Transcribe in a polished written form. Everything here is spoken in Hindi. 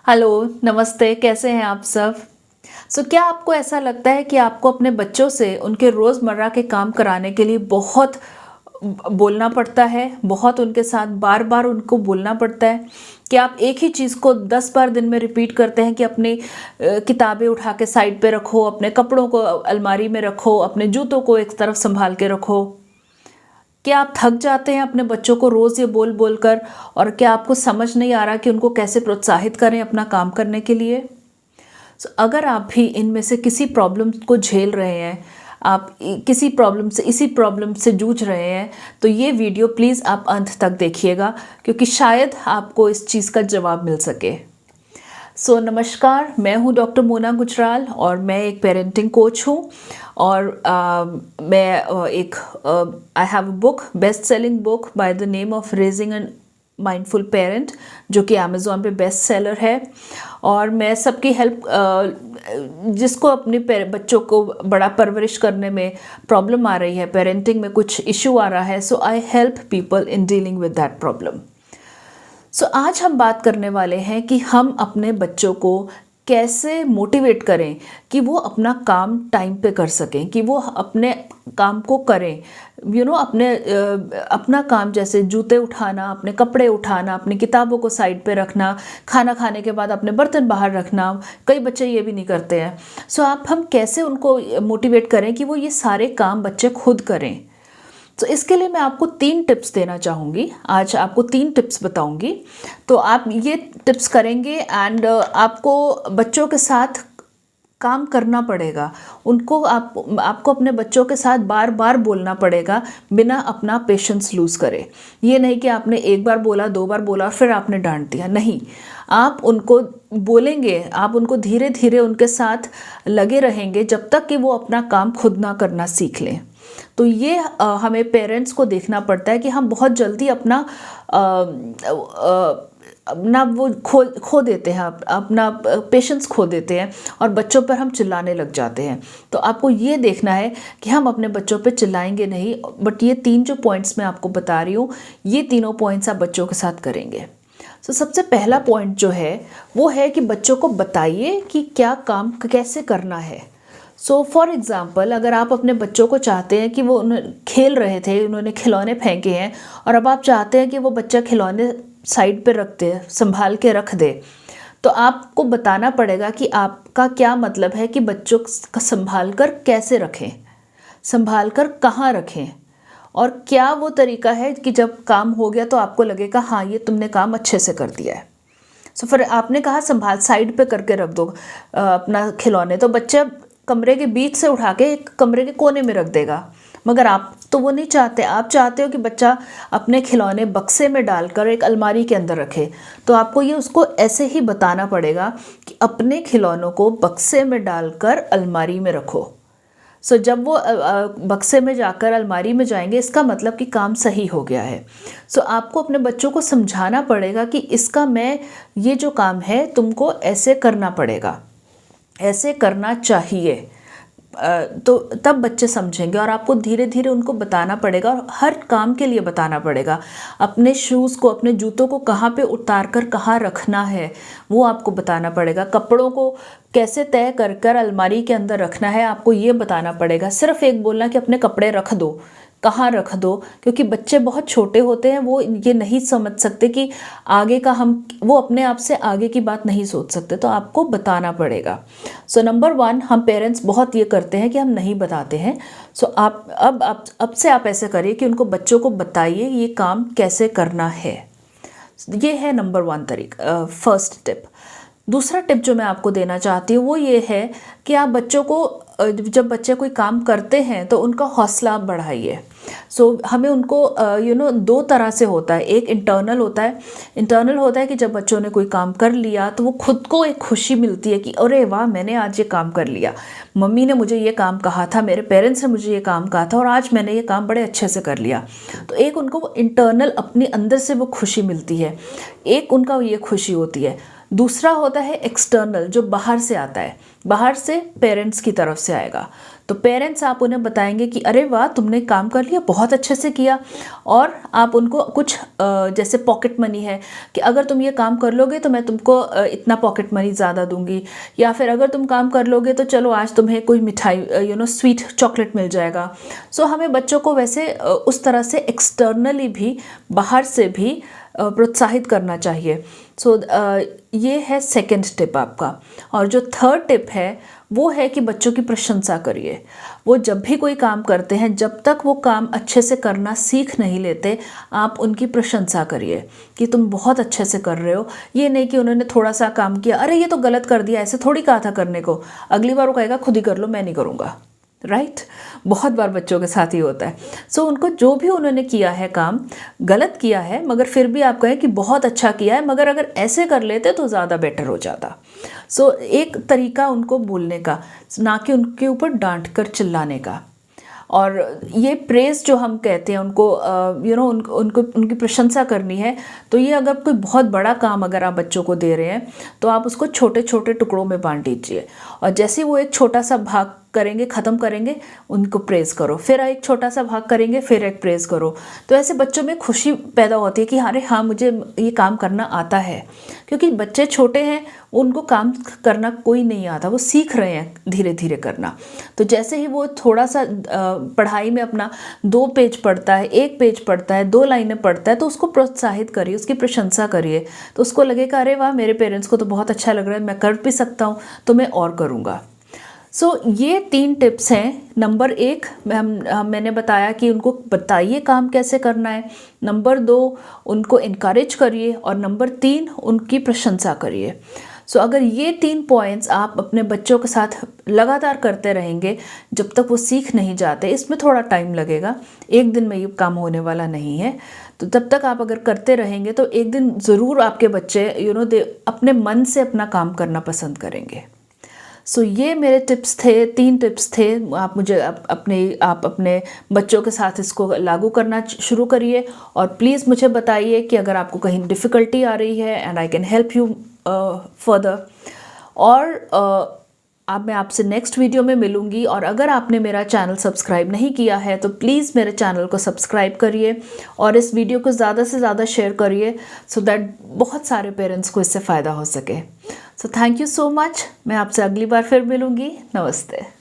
हेलो, नमस्ते, कैसे हैं आप सब? क्या आपको ऐसा लगता है कि आपको अपने बच्चों से उनके रोज़मर्रा के काम कराने के लिए बहुत बोलना पड़ता है, बहुत उनके साथ बार-बार उनको बोलना पड़ता है? कि आप एक ही चीज़ को 10 बार दिन में रिपीट करते हैं कि अपनी किताबें उठा के साइड पे रखो, अपने कपड़ों को अलमारी में रखो, अपने जूतों को एक तरफ सँभाल के रखो? क्या आप थक जाते हैं अपने बच्चों को रोज़ ये बोल-बोल कर और क्या आपको समझ नहीं आ रहा कि उनको कैसे प्रोत्साहित करें अपना काम करने के लिए? अगर आप भी इनमें से किसी प्रॉब्लम को झेल रहे हैं, आप किसी प्रॉब्लम से इसी प्रॉब्लम से जूझ रहे हैं, तो ये वीडियो प्लीज़ आप अंत तक देखिएगा क्योंकि शायद आपको इस चीज़ का जवाब मिल सके। नमस्कार, मैं हूँ डॉक्टर मोना गुजराल और मैं एक पेरेंटिंग कोच हूँ और मैं एक I have a book, best selling book by the name of raising an mindful parent, जो कि अमेज़ॉन पे बेस्ट सेलर है। और मैं सबकी हेल्प, जिसको अपने बच्चों को बड़ा परवरिश करने में प्रॉब्लम आ रही है, पेरेंटिंग में कुछ इशू आ रहा है, so I help people in dealing with that problem. आज हम बात करने वाले हैं कि हम अपने बच्चों को कैसे मोटिवेट करें कि वो अपना काम टाइम पे कर सकें, कि वो अपने काम को करें। अपना काम जैसे जूते उठाना, अपने कपड़े उठाना, अपनी किताबों को साइड पे रखना, खाना खाने के बाद अपने बर्तन बाहर रखना। कई बच्चे ये भी नहीं करते हैं। हम कैसे उनको मोटिवेट करें कि वो ये सारे काम बच्चे खुद करें। इसके लिए मैं आपको 3 टिप्स देना चाहूँगी। आज आपको 3 टिप्स बताऊँगी। तो आप ये टिप्स करेंगे एंड आपको बच्चों के साथ काम करना पड़ेगा। आपको अपने बच्चों के साथ बार-बार बोलना पड़ेगा बिना अपना पेशेंस लूज़ करे। ये नहीं कि आपने 1 बार बोला, 2 बार बोला और फिर आपने डाँट दिया, नहीं। आप उनको बोलेंगे, आप उनको धीरे-धीरे उनके साथ लगे रहेंगे जब तक कि वो अपना काम खुद ना करना सीख लें। तो ये हमें पेरेंट्स को देखना पड़ता है कि हम बहुत जल्दी अपना वो खो देते हैं, अपना पेशेंस खो देते हैं और बच्चों पर हम चिल्लाने लग जाते हैं। तो आपको ये देखना है कि हम अपने बच्चों पे चिल्लाएंगे नहीं, बट ये 3 जो पॉइंट्स मैं आपको बता रही हूँ, ये तीनों पॉइंट्स आप बच्चों के साथ करेंगे। सबसे पहला पॉइंट जो है वो है कि बच्चों को बताइए कि क्या काम कैसे करना है। फॉर एग्ज़ाम्पल, अगर आप अपने बच्चों को चाहते हैं कि वो खेल रहे थे, उन्होंने खिलौने फेंके हैं और अब आप चाहते हैं कि वो बच्चा खिलौने साइड पे रख दे, संभाल के रख दे, तो आपको बताना पड़ेगा कि आपका क्या मतलब है कि बच्चों का संभाल कर कैसे रखें, संभाल कर कहाँ रखें, और क्या वो तरीका है कि जब काम हो गया तो आपको लगेगा हाँ ये तुमने काम अच्छे से कर दिया है। फिर आपने कहा संभाल साइड पे करके रख दो अपना खिलौने, तो बच्चा कमरे के बीच से उठा के एक कमरे के कोने में रख देगा, मगर आप तो वो नहीं चाहते। आप चाहते हो कि बच्चा अपने खिलौने बक्से में डालकर एक अलमारी के अंदर रखे। तो आपको ये उसको ऐसे ही बताना पड़ेगा कि अपने खिलौनों को बक्से में डालकर अलमारी में रखो। जब वो बक्से में जाकर अलमारी में जाएंगे, इसका मतलब कि काम सही हो गया है। आपको अपने बच्चों को समझाना पड़ेगा कि ये जो काम है तुमको ऐसे करना पड़ेगा, ऐसे करना चाहिए। तो तब बच्चे समझेंगे और आपको धीरे धीरे उनको बताना पड़ेगा और हर काम के लिए बताना पड़ेगा। अपने शूज़ को, अपने जूतों को कहाँ पे उतार कर कहाँ रखना है वो आपको बताना पड़ेगा। कपड़ों को कैसे तय कर कर अलमारी के अंदर रखना है आपको ये बताना पड़ेगा। सिर्फ एक बोलना कि अपने कपड़े रख दो, कहाँ रख दो, क्योंकि बच्चे बहुत छोटे होते हैं, वो ये नहीं समझ सकते कि आगे का वो अपने आप से आगे की बात नहीं सोच सकते, तो आपको बताना पड़ेगा। नंबर 1, हम पेरेंट्स बहुत ये करते हैं कि हम नहीं बताते हैं। अब से आप ऐसे करिए कि उनको बच्चों को बताइए ये काम कैसे करना है। ये है नंबर 1 तरीका, फर्स्ट टिप। दूसरा टिप जो मैं आपको देना चाहती हूँ वो ये है कि आप बच्चों को, जब बच्चे कोई काम करते हैं तो उनका हौसला आप बढ़ाइए। हमें उनको 2 तरह से होता है। एक इंटरनल होता है कि जब बच्चों ने कोई काम कर लिया तो वो खुद को एक खुशी मिलती है कि अरे वाह, मैंने आज ये काम कर लिया, मम्मी ने मुझे ये काम कहा था, मेरे पेरेंट्स ने मुझे ये काम कहा था और आज मैंने ये काम बड़े अच्छे से कर लिया। तो एक उनको इंटरनल अपने अंदर से वो खुशी मिलती है, एक उनका ये खुशी होती है। दूसरा होता है एक्सटर्नल, जो बाहर से आता है, बाहर से पेरेंट्स की तरफ से आएगा। तो पेरेंट्स आप उन्हें बताएंगे कि अरे वाह तुमने काम कर लिया, बहुत अच्छे से किया, और आप उनको कुछ जैसे पॉकेट मनी है कि अगर तुम ये काम कर लोगे तो मैं तुमको इतना पॉकेट मनी ज़्यादा दूंगी, या फिर अगर तुम काम कर लोगे तो चलो आज तुम्हें कोई मिठाई स्वीट चॉकलेट मिल जाएगा। सो हमें बच्चों को वैसे उस तरह से एक्सटर्नली भी, बाहर से भी प्रोत्साहित करना चाहिए। सो ये है सेकंड टिप आपका। और जो थर्ड टिप है वो है कि बच्चों की प्रशंसा करिए। वो जब भी कोई काम करते हैं, जब तक वो काम अच्छे से करना सीख नहीं लेते, आप उनकी प्रशंसा करिए कि तुम बहुत अच्छे से कर रहे हो। ये नहीं कि उन्होंने थोड़ा सा काम किया, अरे ये तो गलत कर दिया, ऐसे थोड़ी कहा था करने को, अगली बार वो कहेगा खुद ही कर लो, मैं नहीं करूँगा। राइट, बहुत बार बच्चों के साथ ही होता है। सो उनको जो भी उन्होंने किया है काम, गलत किया है, मगर फिर भी आप कहें कि बहुत अच्छा किया है, मगर अगर ऐसे कर लेते तो ज़्यादा बेटर हो जाता। सो एक तरीका उनको बोलने का, ना कि उनके ऊपर डांट कर चिल्लाने का। और ये प्रेज़ जो हम कहते हैं उनको उनको उनकी प्रशंसा करनी है, तो ये अगर कोई बहुत बड़ा काम अगर आप बच्चों को दे रहे हैं तो आप उसको छोटे छोटे टुकड़ों में बांट दीजिए, और जैसे वो एक छोटा सा भाग करेंगे, ख़त्म करेंगे, उनको प्रेज़ करो, फिर एक छोटा सा भाग करेंगे, फिर एक प्रेज़ करो। तो ऐसे बच्चों में खुशी पैदा होती है कि अरे हाँ मुझे ये काम करना आता है, क्योंकि बच्चे छोटे हैं, उनको काम करना कोई नहीं आता, वो सीख रहे हैं धीरे धीरे करना। तो जैसे ही वो थोड़ा सा पढ़ाई में अपना 2 पेज पढ़ता है, 1 पेज पढ़ता है, 2 लाइनें पढ़ता है, तो उसको प्रोत्साहित करिए, उसकी प्रशंसा करिए, तो उसको लगेगा अरे वाह मेरे पेरेंट्स को तो बहुत अच्छा लग रहा है, मैं कर भी सकता हूँ, तो मैं और करूँगा। सो ये 3 टिप्स हैं। नंबर 1 मैंने बताया कि उनको बताइए काम कैसे करना है। नंबर 2 उनको इनकरेज करिए, और नंबर 3 उनकी प्रशंसा करिए। सो अगर ये 3 पॉइंट्स आप अपने बच्चों के साथ लगातार करते रहेंगे, जब तक वो सीख नहीं जाते, इसमें थोड़ा टाइम लगेगा, एक दिन में ये काम होने वाला नहीं है, तो तब तक आप अगर करते रहेंगे तो एक दिन ज़रूर आपके बच्चे अपने मन से अपना काम करना पसंद करेंगे। सो ये मेरे टिप्स थे, 3 टिप्स थे। आप अपने बच्चों के साथ इसको लागू करना शुरू करिए, और प्लीज़ मुझे बताइए कि अगर आपको कहीं डिफ़िकल्टी आ रही है, and I can help you further. और अब मैं आपसे नेक्स्ट वीडियो में मिलूँगी, और अगर आपने मेरा चैनल सब्सक्राइब नहीं किया है तो प्लीज़ मेरे चैनल को सब्सक्राइब करिए, और इस वीडियो को ज़्यादा से ज़्यादा शेयर करिए, सो दैट बहुत सारे पेरेंट्स को इससे फ़ायदा हो सके। So thank you so much. मैं आपसे अगली बार फिर मिलूँगी। नमस्ते।